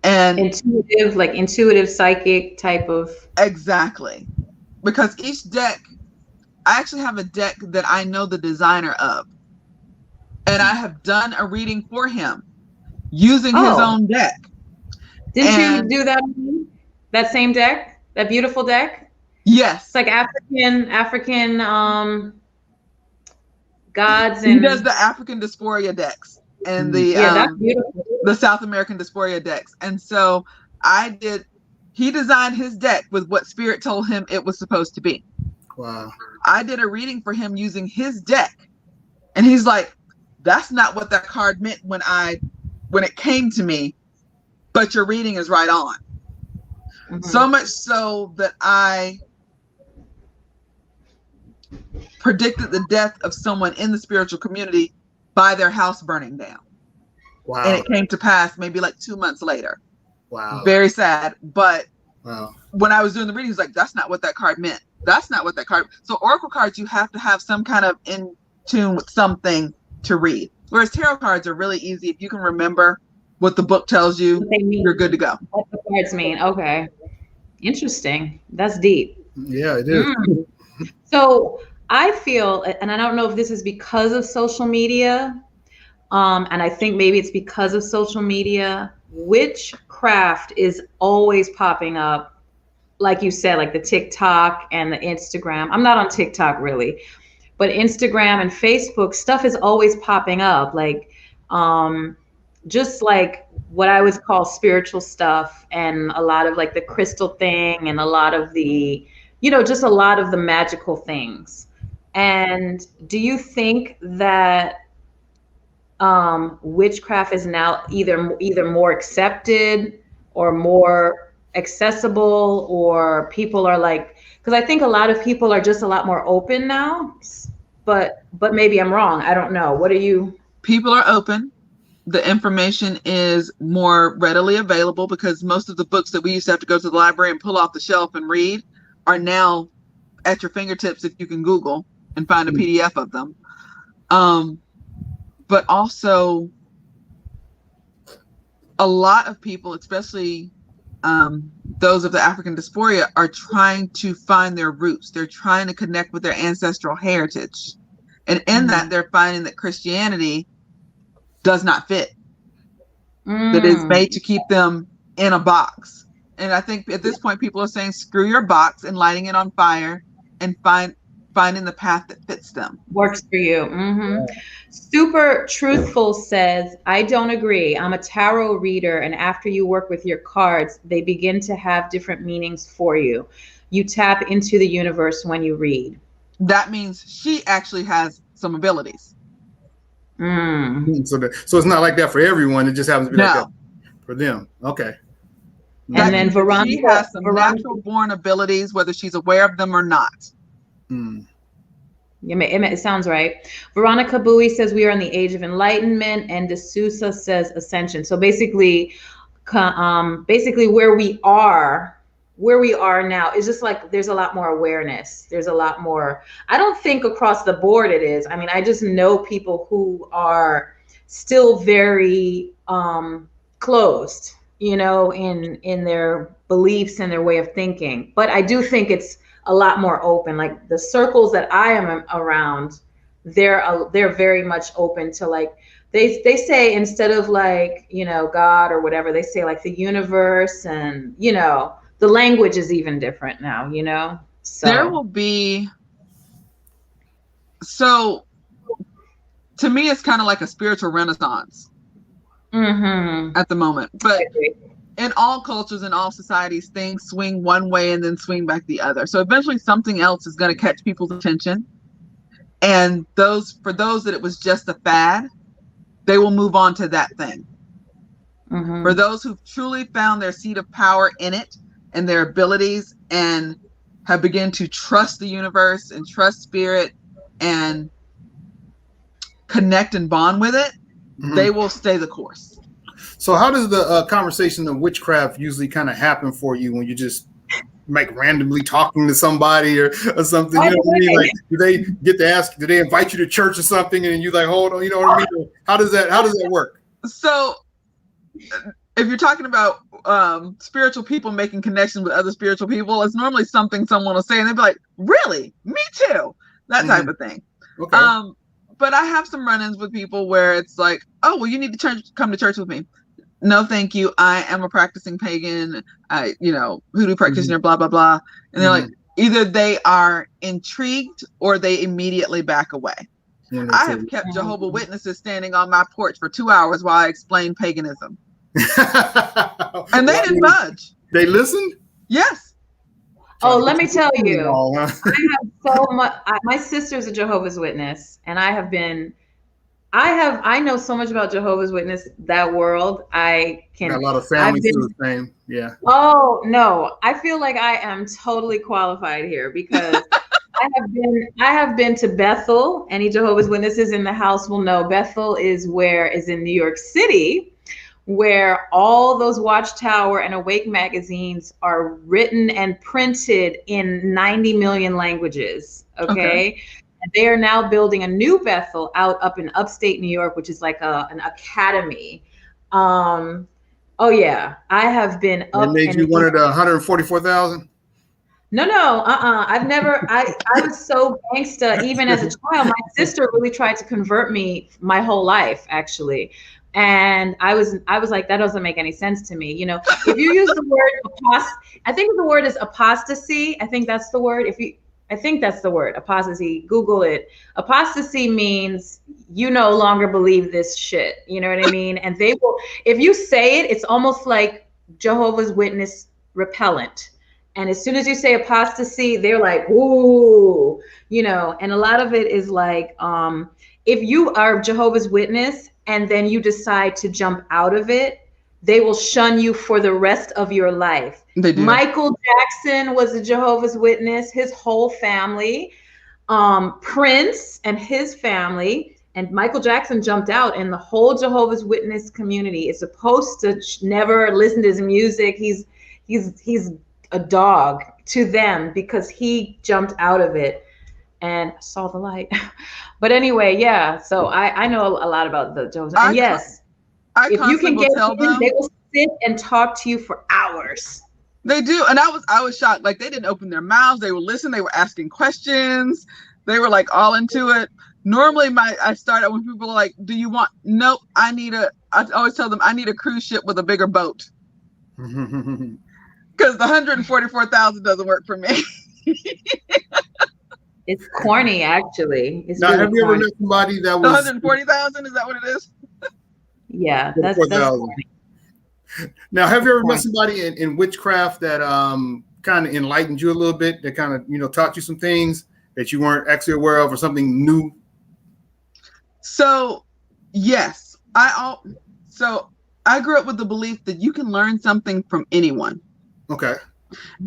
And intuitive psychic type of. Exactly. Because each deck, I actually have a deck that I know the designer of. And I have done a reading for him using his own deck. Didn't you do that same deck? That beautiful deck? Yes. It's like African gods, and he does the African dysphoria decks and that's beautiful. The South American dysphoria decks. And so he designed his deck with what spirit told him it was supposed to be. Wow. I did a reading for him using his deck. And he's like, that's not what that card meant when it came to me, but your reading is right on. So much so that I predicted the death of someone in the spiritual community by their house burning down. Wow. And it came to pass maybe like 2 months later. Wow. Very sad. But wow. When I was doing the reading, he's like, that's not what that card meant. That's not what that card. So oracle cards, you have to have some kind of in tune with something to read. Whereas tarot cards are really easy. If you can remember what the book tells you, you're good to go. What the cards mean. Okay. Interesting. That's deep. Yeah, it is. So I feel, and I don't know if this is because of social media, and I think maybe it's because of social media, witchcraft is always popping up. Like you said, like the TikTok and the Instagram. I'm not on TikTok really, but Instagram and Facebook stuff is always popping up. Like, just like what I would call spiritual stuff, and a lot of like the crystal thing, and a lot of the, just a lot of the magical things. And do you think that witchcraft is now either more accepted or more accessible, or people are like, because I think a lot of people are just a lot more open now, but maybe I'm wrong. I don't know. What are you? People are open. The information is more readily available because most of the books that we used to have to go to the library and pull off the shelf and read are now at your fingertips if you can Google and find a PDF of them. But also a lot of people, especially those of the African dysphoria, are trying to find their roots. They're trying to connect with their ancestral heritage. And in that, they're finding that Christianity does not fit. That is made to keep them in a box. And I think at this point, people are saying, screw your box, and lighting it on fire and finding the path that fits them. Works for you. Yeah. Super Truthful says, I don't agree. I'm a tarot reader, and after you work with your cards, they begin to have different meanings for you. You tap into the universe when you read. That means she actually has some abilities. So it's not like that for everyone. It just happens to be like that for them. Okay. And then Veronica, she has some natural born abilities, whether she's aware of them or not. It sounds right. Veronica Bowie says we are in the age of enlightenment, and D'Souza says ascension. So basically where we are now is just like there's a lot more awareness. There's a lot more. I don't think across the board it is. I mean, I just know people who are still very closed, in their beliefs and their way of thinking. But I do think it's a lot more open. Like the circles that I am around, they're very much open to, like, they say, instead of like, God or whatever, they say like the universe, and the language is even different now, so there will be. So to me, it's kind of like a spiritual renaissance at the moment, but in all cultures and all societies, things swing one way and then swing back the other. So eventually something else is going to catch people's attention. And for those that it was just a fad, they will move on to that thing. For those who've truly found their seat of power in it and their abilities, and have begun to trust the universe and trust spirit and connect and bond with it, they will stay the course. So how does the conversation of witchcraft usually kind of happen for you when you just like randomly talking to somebody or something? You know what I mean? Like, do they get to ask? Do they invite you to church or something? And you like, hold on, you know what I mean? How does that work? So, if you're talking about spiritual people making connections with other spiritual people, it's normally something someone will say, and they'll be like, "Really? Me too." That type of thing. Okay. But I have some run-ins with people where it's like, "Oh, well, you need to come to church with me." No, thank you. I am a practicing pagan, hoodoo practitioner, blah, blah, blah. And they're like, either they are intrigued or they immediately back away. I have kept Jehovah's Witnesses standing on my porch for 2 hours while I explained paganism. And they didn't budge. They listened? Yes. Oh, let me tell you, I have so much. My sister's a Jehovah's Witness, and I know so much about Jehovah's Witness, that world. I can. Got a lot of family too, the same. Yeah. Oh no, I feel like I am totally qualified here because I have been to Bethel. Any Jehovah's Witnesses in the house will know Bethel is in New York City, where all those Watchtower and Awake magazines are written and printed in 90 million languages. Okay. They are now building a new Bethel up in upstate New York, which is like an academy. Oh yeah, I have been up. It made you one of the 144,000? No. I've never. I was so gangsta even as a child. My sister really tried to convert me my whole life, actually. And I was like, that doesn't make any sense to me. You know, if you use the word I think the word is apostasy. I think that's the word. I think that's the word, apostasy. Google it. Apostasy means you no longer believe this shit. You know what I mean? And they will, if you say it, it's almost like Jehovah's Witness repellent. And as soon as you say apostasy, they're like, ooh, and a lot of it is like, if you are Jehovah's Witness and then you decide to jump out of it, they will shun you for the rest of your life. They do. Michael Jackson was a Jehovah's Witness, his whole family, Prince and his family, and Michael Jackson jumped out, and the whole Jehovah's Witness community is supposed to never listen to his music. He's a dog to them because he jumped out of it and saw the light. But anyway, yeah. So I know a lot about the Jehovah's. And yes. If you can get in, they will sit and talk to you for hours. They do. And I was shocked. Like, they didn't open their mouths. They would listen. They were asking questions. They were like all into it. Normally I start out when people are like, do you want, nope, I always tell them I need a cruise ship with a bigger boat. Because the 144,000 doesn't work for me. It's corny, actually. Now, really have you ever met somebody that was 140,000? Is that what it is? Yeah, that's corny. Now, have you ever met somebody in witchcraft that kind of enlightened you a little bit, that kind of taught you some things that you weren't actually aware of, or something new? So yes, I grew up with the belief that you can learn something from anyone. Okay.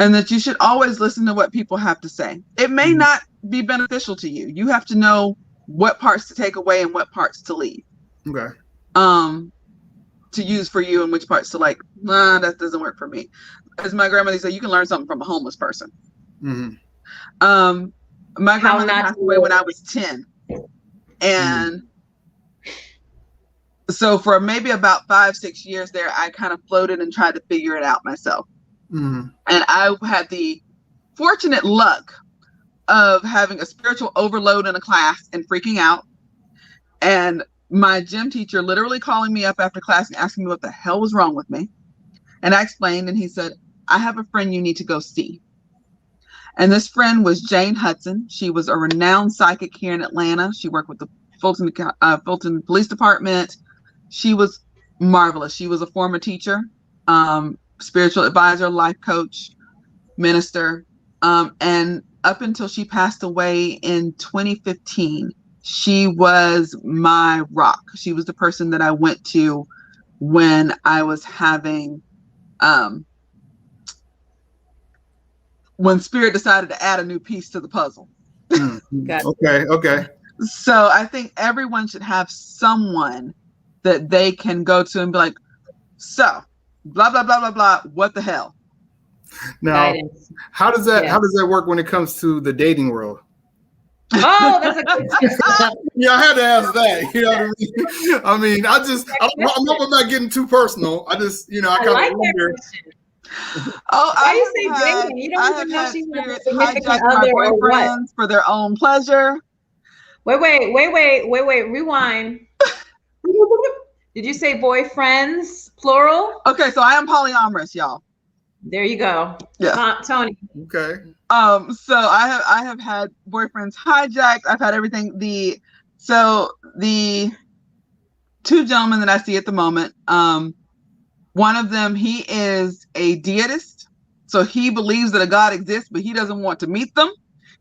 And that you should always listen to what people have to say. It may not be beneficial to you. You have to know what parts to take away and what parts to leave. Okay. To use for you and which parts to like, nah, that doesn't work for me. As my grandmother said, you can learn something from a homeless person. My grandmother passed away when I was 10. And so for maybe about 5-6 years there, I kind of floated and tried to figure it out myself. And I had the fortunate luck of having a spiritual overload in a class and freaking out. And my gym teacher literally calling me up after class and asking me what the hell was wrong with me. And I explained, and he said, I have a friend you need to go see. And this friend was Jane Hudson. She was a renowned psychic here in Atlanta. She worked with the Fulton Police Department. She was marvelous. She was a former teacher, spiritual advisor, life coach, minister. And up until she passed away in 2015, she was my rock. She was the person that I went to when I was having, when Spirit decided to add a new piece to the puzzle. Okay. So I think everyone should have someone that they can go to and be like, so, blah, blah, blah, blah, blah, what the hell? Now, guidance. how does that work when it comes to the dating world? Oh, that's a good yeah, I had to ask that. You know what I mean? I'm hoping not getting too personal. I just, I kind of wonder. Oh, why you say dating? You don't even know she's a significant other or what? For their own pleasure. Wait, rewind. Did you say boyfriends, plural? Okay, so I am polyamorous, y'all. There you go. Yeah. Tony. Okay. So I have had boyfriends hijacked. I've had everything. The two gentlemen that I see at the moment, one of them, he is a deist. So he believes that a God exists, but he doesn't want to meet them.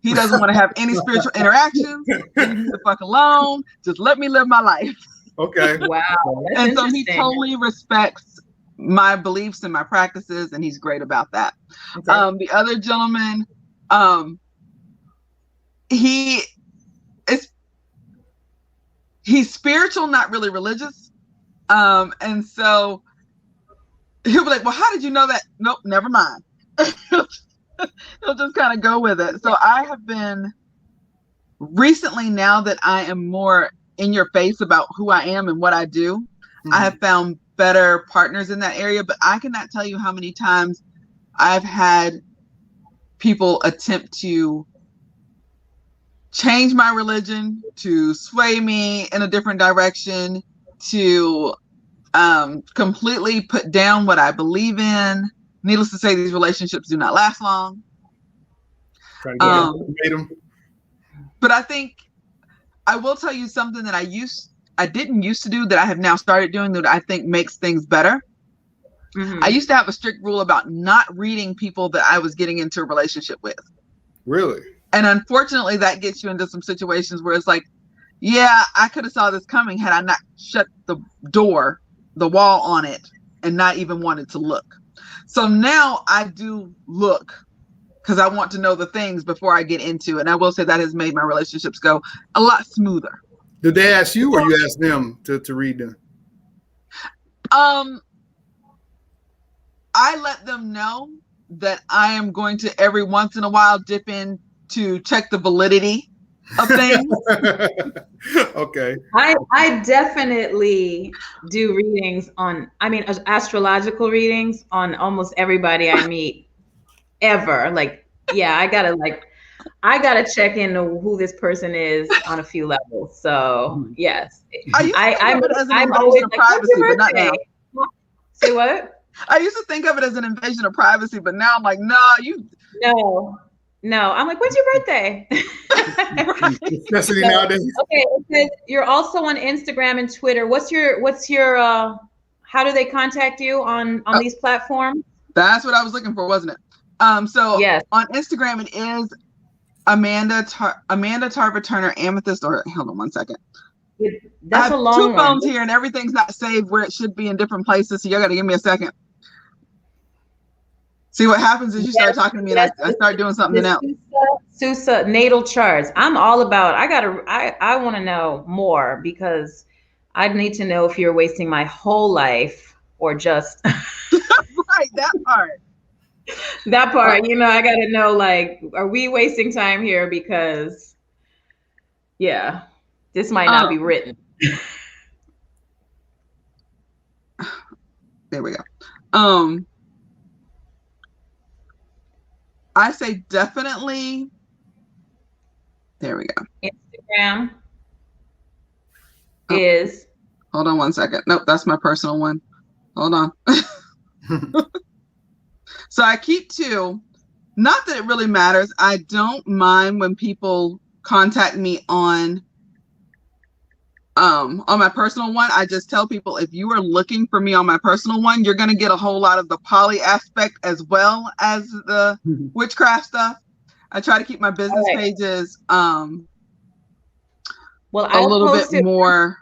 He doesn't want to have any spiritual interactions. Leave me the fuck alone. Just let me live my life. Okay. Wow. And so he totally respects my beliefs and my practices, and he's great about that. Okay. The other gentleman, he's spiritual, not really religious. And so he'll be like, well, how did you know that? Nope, never mind. He'll just kind of go with it. So I have been recently, now that I am more in your face about who I am and what I do, I have found better partners in that area. But I cannot tell you how many times I've had people attempt to change my religion, to sway me in a different direction, to completely put down what I believe in. Needless to say, these relationships do not last long. But I think I will tell you something that I didn't used to do that I have now started doing that I think makes things better. Mm-hmm. I used to have a strict rule about not reading people that I was getting into a relationship with. Really? And unfortunately, that gets you into some situations where it's like, yeah, I could have saw this coming had I not shut the wall on it, and not even wanted to look. So now I do look because I want to know the things before I get into it. And I will say that has made my relationships go a lot smoother. Did they ask you or you asked them to read them? I let them know that I am going to every once in a while dip in to check the validity of things. Okay. I definitely do readings astrological readings on almost everybody I meet ever. Like, yeah, I gotta check into who this person is on a few levels. So yes, I'm always like, privacy, but not now. Say what? I used to think of it as an invasion of privacy, but now I'm like, no. I'm like, when's your birthday? Necessity nowadays. Okay, it says you're also on Instagram and Twitter. What's your how do they contact you on these platforms? That's what I was looking for, wasn't it? So yes. On Instagram it is Amanda Tarver Turner Amethyst, or hold on one second. That's a long one. 2 phones here and everything's not saved where it should be in different places. So you gotta give me a second. See, what happens is you start talking to me and I start doing something else. Susa natal charts. I'm all about, I want to know more because I need to know if you're wasting my whole life or just. Right, that part. That part, I got to know, like, are we wasting time here? Because, yeah, this might not be written. There we go. I say definitely. There we go. Instagram is. Hold on one second. Nope, that's my personal one. Hold on. So I keep 2. Not that it really matters. I don't mind when people contact me on my personal one. I just tell people, if you are looking for me on my personal one, you're going to get a whole lot of the poly aspect as well as the witchcraft stuff. I try to keep my business pages a little bit more.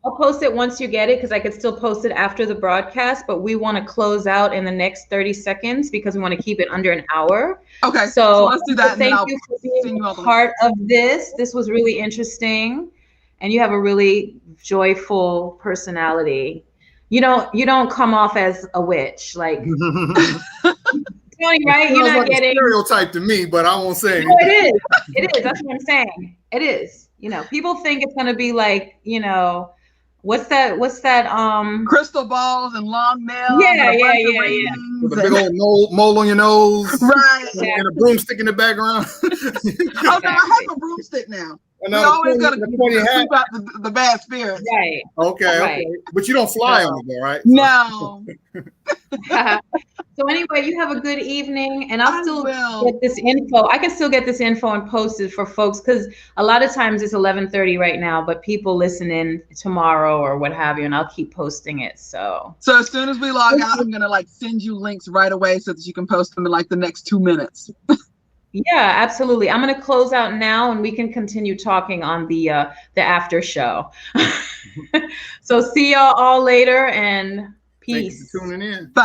I'll post it once you get it because I could still post it after the broadcast, but we want to close out in the next 30 seconds because we want to keep it under an hour. Okay. So let's do that. Thank you for being part of this. This was really interesting. And you have a really joyful personality. You don't come off as a witch. Like, Tony, right? You're not like getting a stereotype to me, but I won't say anything. No, it is. It is. That's what I'm saying. It is. People think it's gonna be like, what's that? Crystal balls and long nails. Yeah. With a big old mole on your nose. Right. And a broomstick in the background. Oh no, I have a broomstick now. We always gotta keep out the bad spirits. Right. Okay. But you don't fly on it though, right? No. So anyway, you have a good evening, and I'll still get this info. I can still get this info and post it for folks, because a lot of times it's 11:30 right now, but people listen in tomorrow or what have you, and I'll keep posting it. So as soon as we log out, I'm gonna send you links right away so that you can post them in the next 2 minutes. Yeah, absolutely. I'm going to close out now, and we can continue talking on the after show. So see y'all all later, and peace. Thank you for tuning in. Bye.